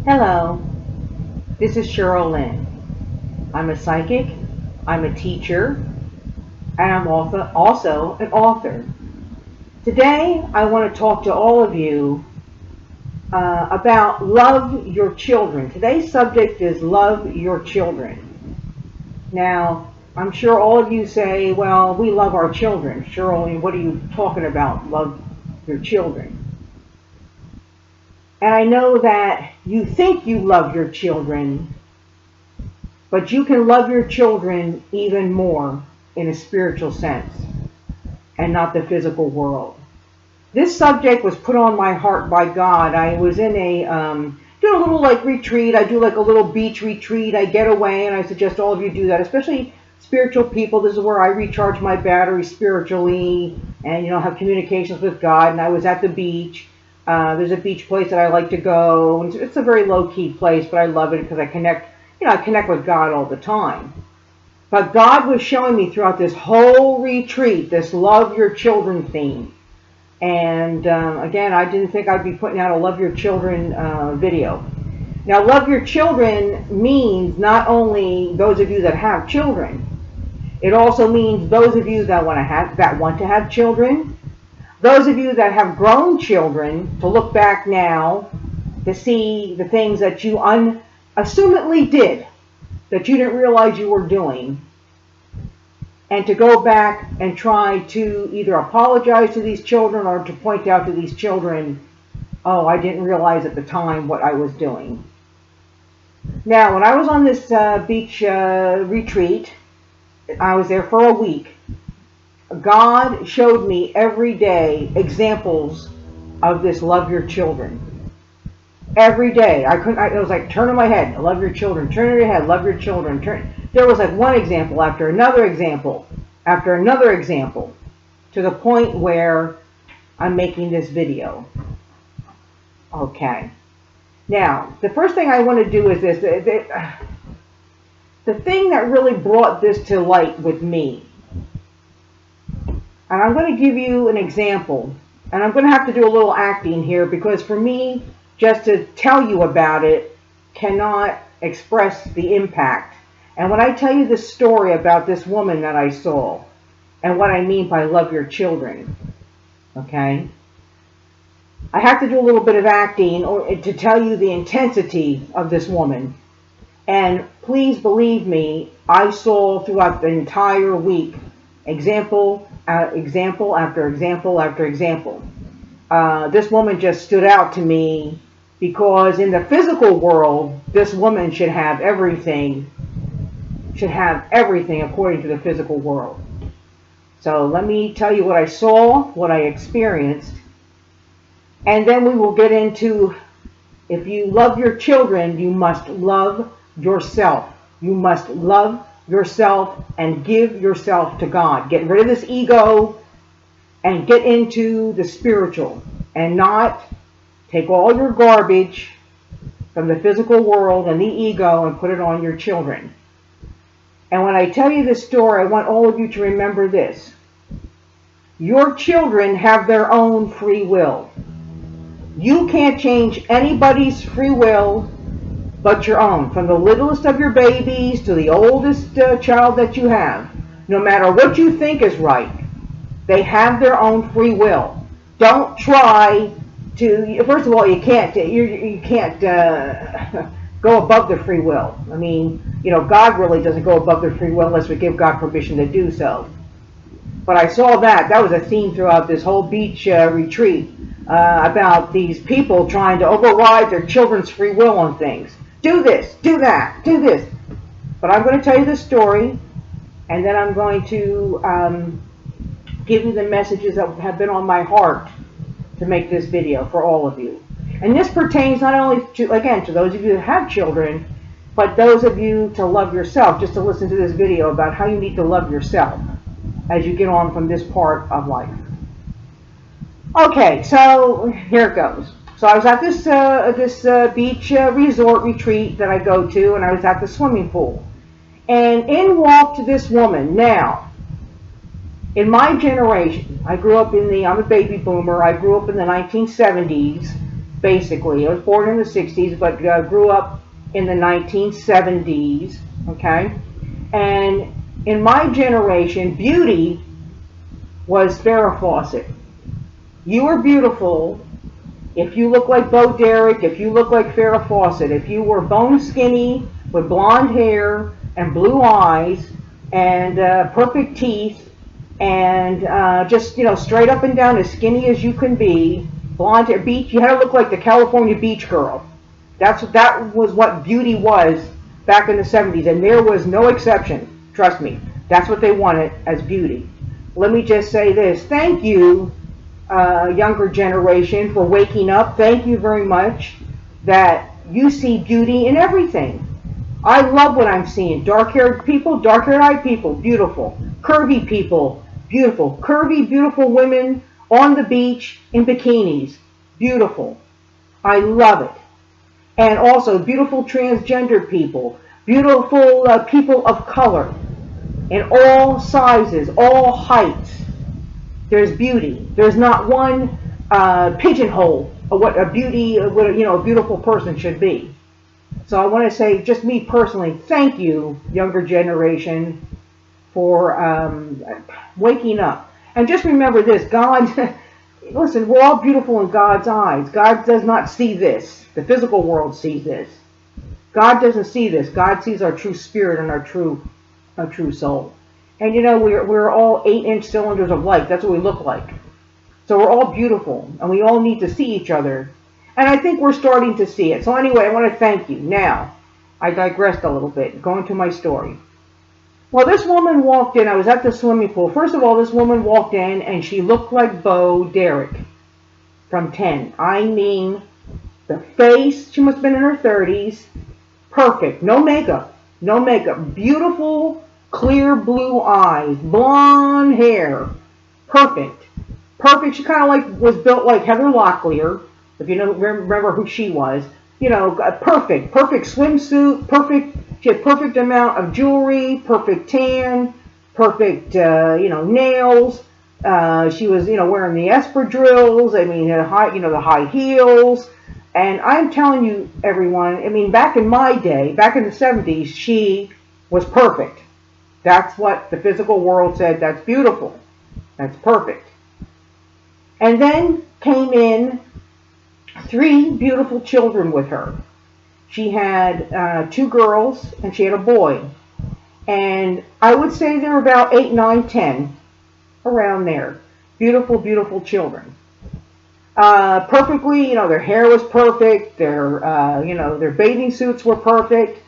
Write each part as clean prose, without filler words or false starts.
Hello, this is Cheryl Lynn. I'm a psychic, I'm a teacher, and I'm also an author. Today, I want to talk to all of you about love your children. Today's subject is love your children. Now, I'm sure all of you say, well, we love our children. Cheryl, what are you talking about? Love your children. And I know that you think you love your children, but you can love your children even more in a spiritual sense and not the physical world. This subject was put on my heart by God. I was in do a little retreat. I do like a little beach retreat. I get away, and I suggest all of you do that, especially spiritual people. This is where I recharge my battery spiritually and have communications with God. And I was at the beach. There's a beach place that I like to go. It's a very low-key place, but I love it because I connect with God all the time. But God was showing me throughout this whole retreat this love your children theme. And again, I didn't think I'd be putting out a love your children video. Now, love your children means not only those of you that have children. It also means those of you that want to have children. Those of you that have grown children, to look back now to see the things that you unassumedly did that you didn't realize you were doing, and to go back and try to either apologize to these children or to point out to these children, oh, I didn't realize at the time what I was doing. Now, when I was on this beach retreat, I was there for a week. God showed me every day examples of this love your children. Every day. It was like turning my head, love your children, turn your head, love your children. There was like one example after another example, after another example, to the point where I'm making this video. Okay. Now, the first thing I want to do is this. The thing that really brought this to light with me, and I'm going to give you an example, and I'm going to have to do a little acting here because for me, just to tell you about it cannot express the impact. And when I tell you the story about this woman that I saw, and what I mean by love your children, okay, I have to do a little bit of acting to tell you the intensity of this woman. And please believe me, I saw throughout the entire week example after example after example. This woman just stood out to me because in the physical world, this woman should have everything according to the physical world. So let me tell you what I saw, what I experienced, and then we will get into, if you love your children, you must love yourself. You must love yourself and give yourself to God. Get rid of this ego and get into the spiritual, and not take all your garbage from the physical world and the ego and put it on your children. And when I tell you this story, I want all of you to remember this. Your children have their own free will. You can't change anybody's free will but your own. From the littlest of your babies to the oldest child that you have. No matter what you think is right, they have their own free will. Don't try to, first of all, you can't go above the free will. I mean, God really doesn't go above the free will unless we give God permission to do so. But I saw that was a theme throughout this whole beach retreat about these people trying to override their children's free will on things. Do this, do that, do this. But I'm going to tell you the story, and then I'm going to give you the messages that have been on my heart to make this video for all of you. And this pertains not only to, again, to those of you that have children, but those of you to love yourself, just to listen to this video about how you need to love yourself as you get on from this part of life. Okay, so here it goes. So I was at this beach resort retreat that I go to, and I was at the swimming pool. And in walked this woman. Now, in my generation, I'm a baby boomer, I grew up in the 1970s, basically. I was born in the 60s, but grew up in the 1970s, okay? And in my generation, beauty was Farrah Fawcett. You were beautiful if you look like Bo Derek, if you look like Farrah Fawcett, if you were bone skinny with blonde hair and blue eyes and perfect teeth and just, straight up and down as skinny as you can be, blonde hair, beach, you had to look like the California beach girl. That was what beauty was back in the 70s, and there was no exception. Trust me, that's what they wanted as beauty. Let me just say this. Thank you, younger generation, for waking up. Thank you very much that you see beauty in everything. I love what I'm seeing. Dark-haired people, dark-haired people, beautiful. Curvy people, beautiful. Curvy, beautiful women on the beach in bikinis, beautiful. I love it. And also beautiful transgender people, beautiful people of color, in all sizes, all heights. There's beauty. There's not one pigeonhole of what a beautiful person should be. So I want to say, just me personally, thank you, younger generation, for waking up. And just remember this: God, listen, we're all beautiful in God's eyes. God does not see this. The physical world sees this. God doesn't see this. God sees our true spirit and our true soul. And we're all 8-inch cylinders of light. That's what we look like. So we're all beautiful, and we all need to see each other. And I think we're starting to see it. So anyway, I want to thank you. Now, I digressed a little bit, going to my story. Well, this woman walked in. I was at the swimming pool. First of all, this woman walked in, and she looked like Bo Derek from 10. I mean, the face, she must have been in her 30s. Perfect. No makeup. No makeup. Beautiful, clear blue eyes. Blonde hair. Perfect. Perfect. She kind of was built like Heather Locklear, if you remember who she was. Perfect. Perfect swimsuit. Perfect. She had perfect amount of jewelry. Perfect tan. Perfect, nails. She was, wearing the espadrilles. I mean, the high heels. And I'm telling you, everyone, I mean, back in my day, back in the 70s, she was perfect. That's what the physical world said. That's beautiful. That's perfect. And then came in 3 beautiful children with her. She had 2 girls and she had a boy. And I would say they're about 8, 9, 10, around there. Beautiful, beautiful children. Perfectly, their hair was perfect, their bathing suits were perfect.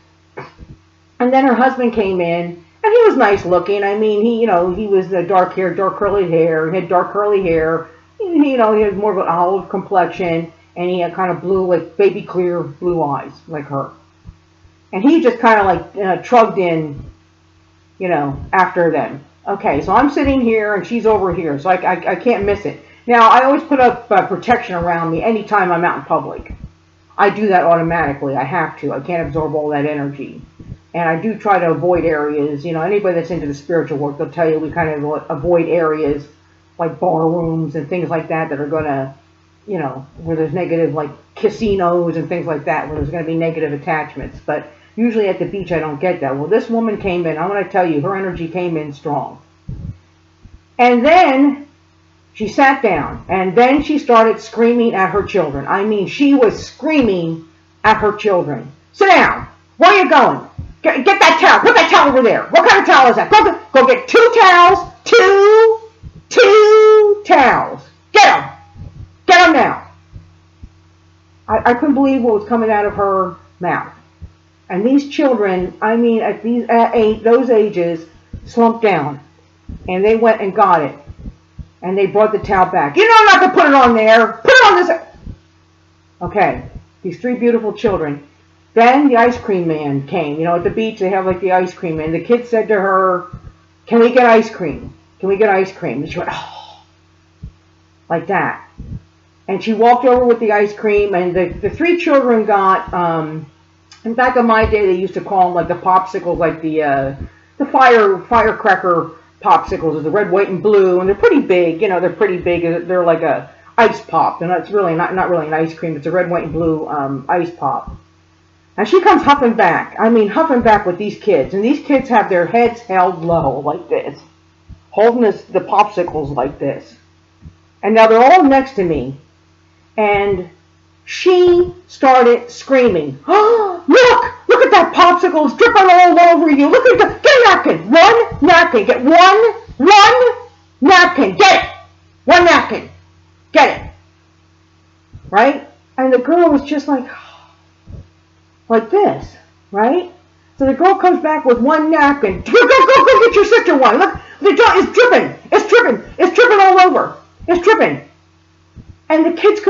And then her husband came in, and he was nice looking. I mean, he was dark hair, dark curly hair, he had dark curly hair. He had more of an olive complexion, and he had kind of blue, like baby clear blue eyes, like her. And he just kind of trugged in, after them. Okay, so I'm sitting here, and she's over here, so I can't miss it. Now, I always put up protection around me anytime I'm out in public. I do that automatically. I have to. I can't absorb all that energy. And I do try to avoid areas. Anybody that's into the spiritual work, they'll tell you we kind of avoid areas like bar rooms and things like that are going to, where there's negative, like casinos and things like that, where there's going to be negative attachments. But usually at the beach, I don't get that. Well, this woman came in. I'm going to tell you, her energy came in strong. And then she sat down, and then she started screaming at her children. I mean, she was screaming at her children. Sit down. Where are you going? Get that towel. Put that towel over there. What kind of towel is that? Go get 2 towels. Two towels. Get them. Get them now. I couldn't believe what was coming out of her mouth. And these children, I mean, at those ages, slumped down, and they went and got it. And they brought the towel back. You know not to put it on there. Put it on this. Okay, these 3 beautiful children. Then the ice cream man came. At the beach they have the ice cream man. The kid said to her, "Can we get ice cream? Can we get ice cream?" And she went, "Oh," like that. And she walked over with the ice cream, and the 3 children got, and back in my day they used to call them the popsicles, the firecracker popsicles, is the red, white, and blue, and they're pretty big. They're pretty big. They're like a ice pop, and it's really not really an ice cream. It's a red, white, and blue ice pop. And she comes huffing back. I mean, huffing back with these kids, and these kids have their heads held low like this, holding the popsicles like this. And now they're all next to me, and she started screaming, "Oh, look at that popsicle, it's dripping all over you. Look at get a napkin, one napkin, get one napkin, get it, one napkin, get it," right? And the girl was just like this, right? So the girl comes back with one napkin. Go get your sister one. Look, it's dripping all over. It's dripping. And the kids,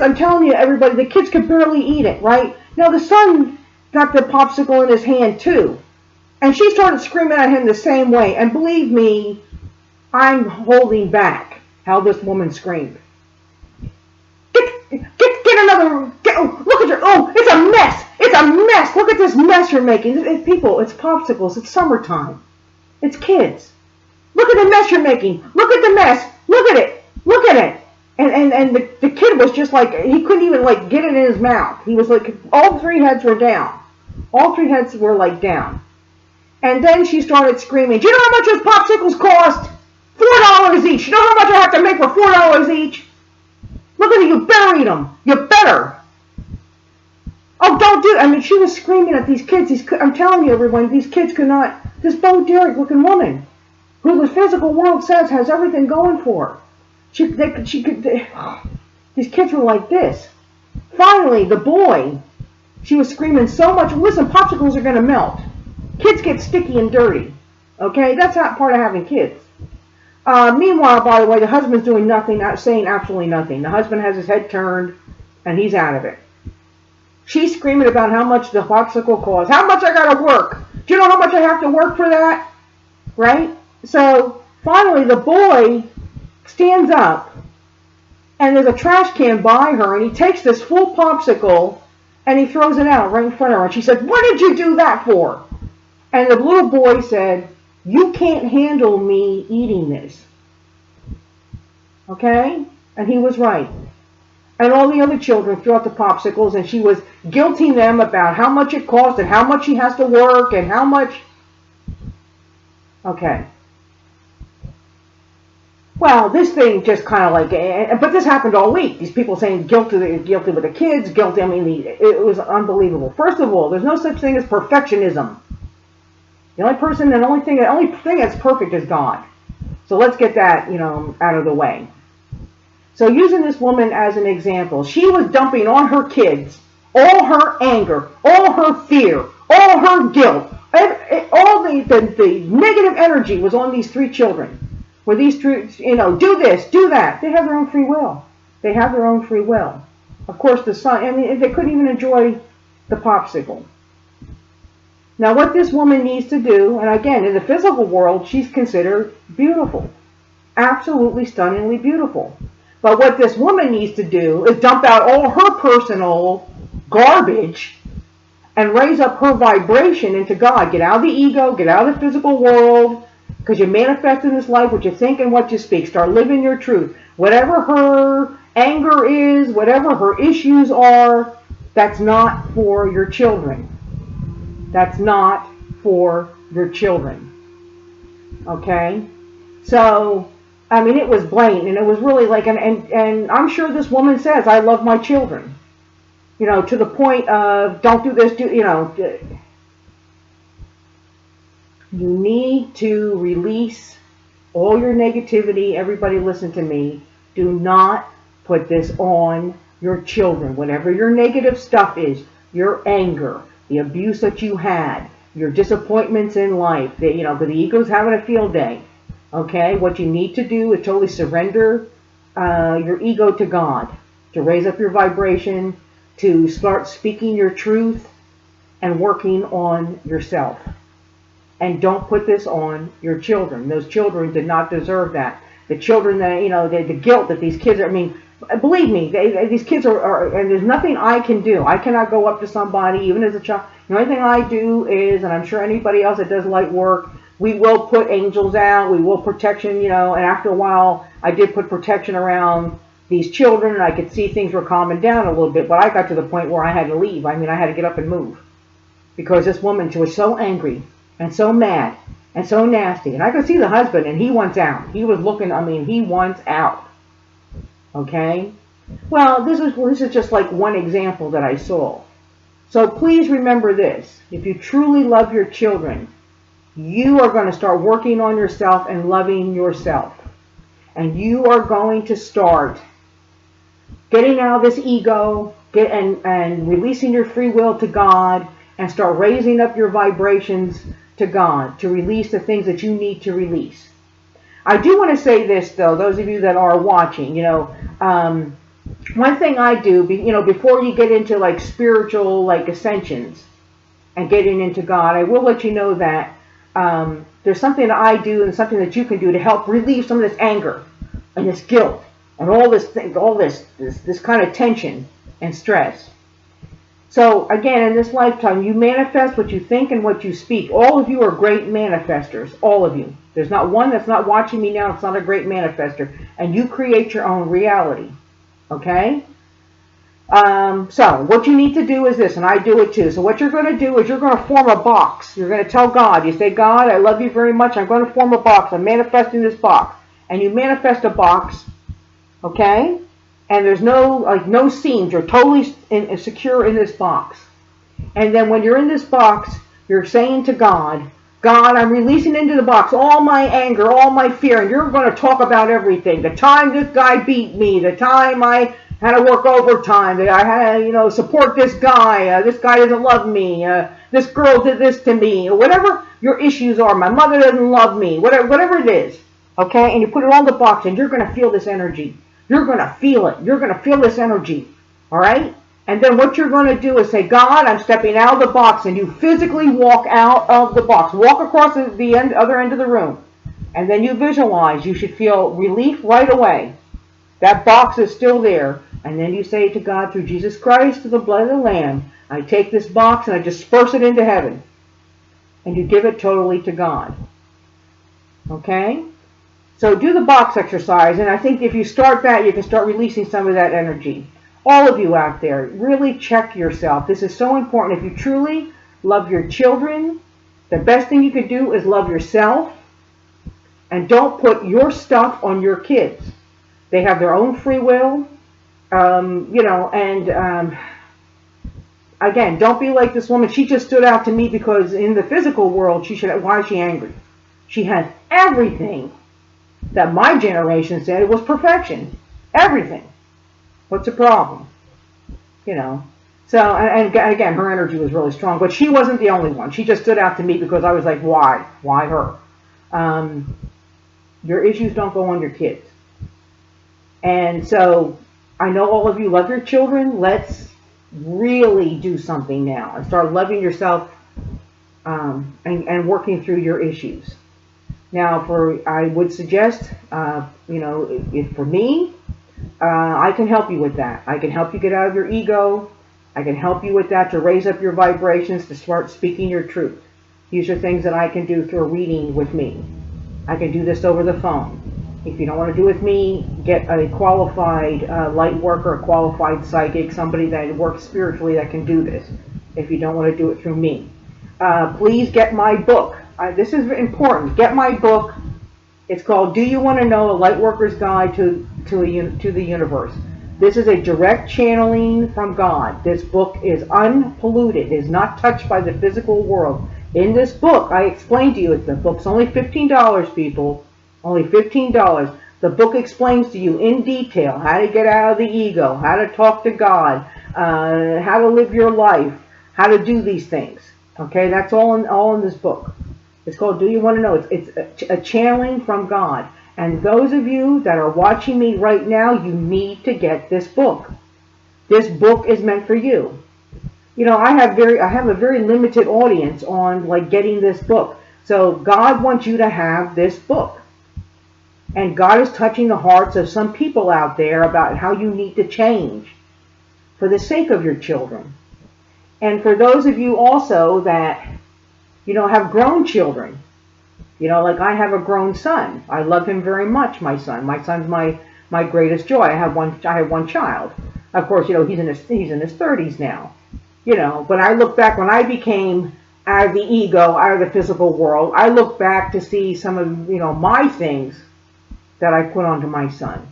I'm telling you, everybody, the kids could barely eat it, right? Now the son got the popsicle in his hand too. And she started screaming at him the same way. And believe me, I'm holding back how this woman screamed. Get another, look at your, oh, it's a mess. It's a mess. Look at this mess you're making. People, it's popsicles. It's summertime. It's kids. Look at the mess you're making. Look at the mess. Look at it. Look at it. And the kid was just like, he couldn't even like get it in his mouth. He was like, all three heads were down. All three heads were like down. And then she started screaming, "Do you know how much those popsicles cost? $4 each. You know how much I have to make for $4 each? Look at it, you better eat them. You better. Oh, don't do it." I mean, she was screaming at these kids. I'm telling you, everyone, these kids could not, this Bo Derek looking woman, who the physical world says has everything going for her. These kids were like this. Finally, the boy, she was screaming so much. Listen, popsicles are going to melt. Kids get sticky and dirty. Okay, that's not part of having kids. Meanwhile, by the way, the husband's doing nothing, saying absolutely nothing. The husband has his head turned, and he's out of it. She's screaming about how much the popsicle costs. How much I got to work. Do you know how much I have to work for that? Right? So, finally, the boy stands up, and there's a trash can by her, and he takes this full popsicle, and he throws it out right in front of her. And she said, "What did you do that for?" And the little boy said, "You can't handle me eating this." Okay? And he was right. And all the other children threw out the popsicles, and she was guilting them about how much it cost, and how much she has to work, and how much. Okay. Well, this thing just kind of like, but this happened all week. These people saying guilty with the kids, guilty. I mean, it was unbelievable. First of all, there's no such thing as perfectionism. The only thing that's perfect is God. So let's get that, out of the way. So using this woman as an example, she was dumping on her kids all her anger, all her fear, all her guilt, all the negative energy was on these three children. Where these three, do this, do that. They have their own free will. They have their own free will. Of course, the son, I mean, they couldn't even enjoy the popsicle. Now, what this woman needs to do, and again, in the physical world, she's considered beautiful. Absolutely stunningly beautiful. But what this woman needs to do is dump out all her personal garbage and raise up her vibration into God. Get out of the ego, get out of the physical world, because you manifest in this life what you think and what you speak. Start living your truth. Whatever her anger is, whatever her issues are, that's not for your children. That's not for your children. Okay? So, I mean, it was blatant, and it was really like, and I'm sure this woman says, "I love my children." To the point of, don't do this, you need to release all your negativity. Everybody listen to me. Do not put this on your children. Whatever your negative stuff is, your anger, the abuse that you had, your disappointments in life, because the ego's having a field day. Okay? What you need to do is totally surrender your ego to God, to raise up your vibration, to start speaking your truth and working on yourself. And don't put this on your children. Those children did not deserve that. The children that, the guilt that these kids are, I mean, believe me, these kids are, and there's nothing I can do. I cannot go up to somebody, even as a child. The only thing I do is, and I'm sure anybody else that does light work, we will put angels out, we will protection, and after a while, I did put protection around, these children, and I could see things were calming down a little bit, but I got to the point where I had to leave. I mean, I had to get up and move because this woman, she was so angry and so mad and so nasty. And I could see the husband, and he wants out. He was looking, I mean, he wants out. Okay? Well, this is just like one example that I saw. So please remember this. If you truly love your children, you are going to start working on yourself and loving yourself. And you are going to start getting out of this ego and releasing your free will to God, and start raising up your vibrations to God to release the things that you need to release. I do want to say this, though, those of you that are watching, one thing I do, before you get into like spiritual like ascensions and getting into God, I will let you know that there's something that I do and something that you can do to help relieve some of this anger and this guilt and all this kind of tension and stress. So again, in this lifetime, you manifest what you think and what you speak. All of you are great manifestors, all of you. There's not one that's not watching me now that's not a great manifester. And you create your own reality. Okay? So what you need to do is this, and I do it too. So what you're going to do is you're going to form a box. You're going to tell God, you say, God, I love you very much. I'm going to form a box. I'm manifesting this box. And you manifest a box, okay? And there's no seams. You're totally secure in this box. And then when you're in this box, you're saying to God, God, I'm releasing into the box all my anger, all my fear, and you're going to talk about everything. The time this guy beat me, the time I had to work overtime, that I had to, support this guy doesn't love me, this girl did this to me, or whatever your issues are, my mother doesn't love me, whatever it is, okay? And you put it all in the box, and you're going to feel this energy. You're going to feel it. You're going to feel this energy, all right? And then what you're going to do is say, God, I'm stepping out of the box, and you physically walk out of the box. Walk across the other end of the room, and then you visualize. You should feel relief right away. That box is still there, and then you say to God, through Jesus Christ, through the blood of the Lamb, I take this box and I disperse it into heaven, and you give it totally to God. Okay? So do the box exercise, and I think if you start that, you can start releasing some of that energy. All of you out there, really check yourself. This is so important. If you truly love your children, the best thing you could do is love yourself, and don't put your stuff on your kids. They have their own free will, again, don't be like this woman. She just stood out to me because in the physical world, why is she angry? She has everything that my generation said was perfection. Everything. What's the problem? So, and again, her energy was really strong, but she wasn't the only one. She just stood out to me because I was like, why? Why her? Your issues don't go on your kids. And so, I know all of you love your children. Let's really do something now and start loving yourself and working through your issues. Now, I would suggest, if for me, I can help you with that. I can help you get out of your ego. I can help you with that to raise up your vibrations, to start speaking your truth. These are things that I can do through a reading with me. I can do this over the phone. If you don't want to do it with me, get a qualified light worker, a qualified psychic, somebody that works spiritually that can do this. If you don't want to do it through me. Please get my book. This is important. Get my book. It's called Do You Want to Know? A Lightworker's Guide to the Universe. This is a direct channeling from God. This book is unpolluted. It is not touched by the physical world. In this book, I explained to you, the book's only $15, people. Only $15. The book explains to you in detail how to get out of the ego, how to talk to God, how to live your life, how to do these things. Okay, that's all in this book. It's called Do You Want to Know? It's a channeling from God. And those of you that are watching me right now, you need to get this book. This book is meant for you. I have a very limited audience on getting this book. So God wants you to have this book. And God is touching the hearts of some people out there about how you need to change for the sake of your children. And for those of you also that, have grown children. Like I have a grown son. I love him very much, my son. My son's my my greatest joy. I have one child. Of course, he's in his 30s now. But I look back when I became out of the ego, out of the physical world. I look back to see some of my things that I put onto my son.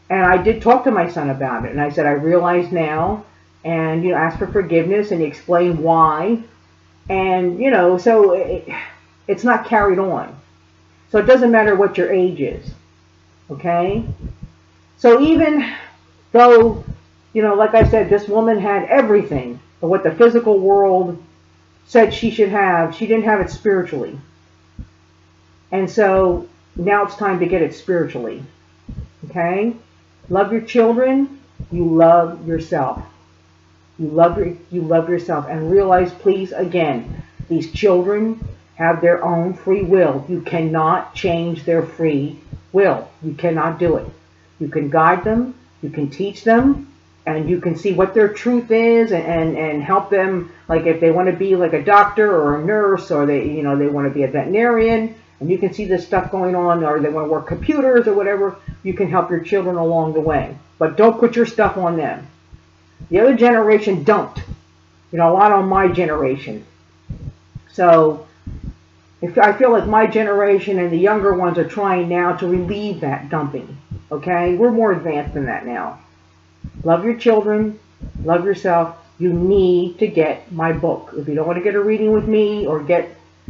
And I did talk to my son about it, and I said, I realize now, and ask for forgiveness and explain why, and so it's not carried on. So it doesn't matter what your age is, okay? So even though, like I said, this woman had everything, but what the physical world said she should have, she didn't have it spiritually. And so now it's time to get it spiritually, okay? Love your children, you love yourself. You love yourself. And realize, please, again, these children have their own free will. You cannot change their free will. You cannot do it. You can guide them, you can teach them, and you can see what their truth is and help them, like if they want to be like a doctor or a nurse, or they want to be a veterinarian, and you can see this stuff going on, or they want to work computers or whatever. You can help your children along the way. But don't put your stuff on them. The other generation dumped, a lot on my generation. So I feel like my generation and the younger ones are trying now to relieve that dumping. Okay? We're more advanced than that now. Love your children. Love yourself. You need to get my book. If you don't want to get a reading with me or get,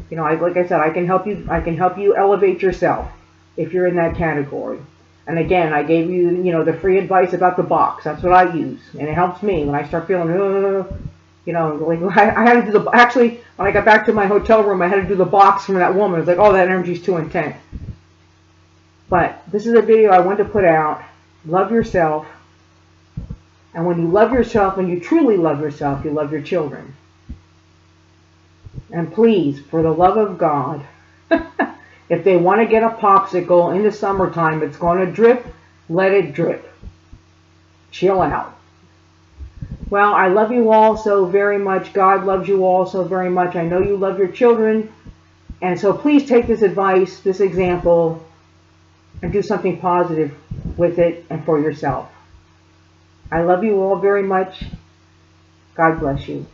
like I said, I can help you. I can help you elevate yourself if you're in that category. And again, I gave you, the free advice about the box. That's what I use, and it helps me when I start feeling, like I had to do actually, when I got back to my hotel room, I had to do the box from that woman. It's like, oh, that energy's too intense. But this is a video I want to put out. Love yourself. And when you love yourself, when you truly love yourself, you love your children. And please, for the love of God, if they want to get a popsicle in the summertime, it's going to drip, let it drip. Chill out. Well, I love you all so very much. God loves you all so very much. I know you love your children. And so please take this advice, this example, and do something positive with it and for yourself. I love you all very much. God bless you.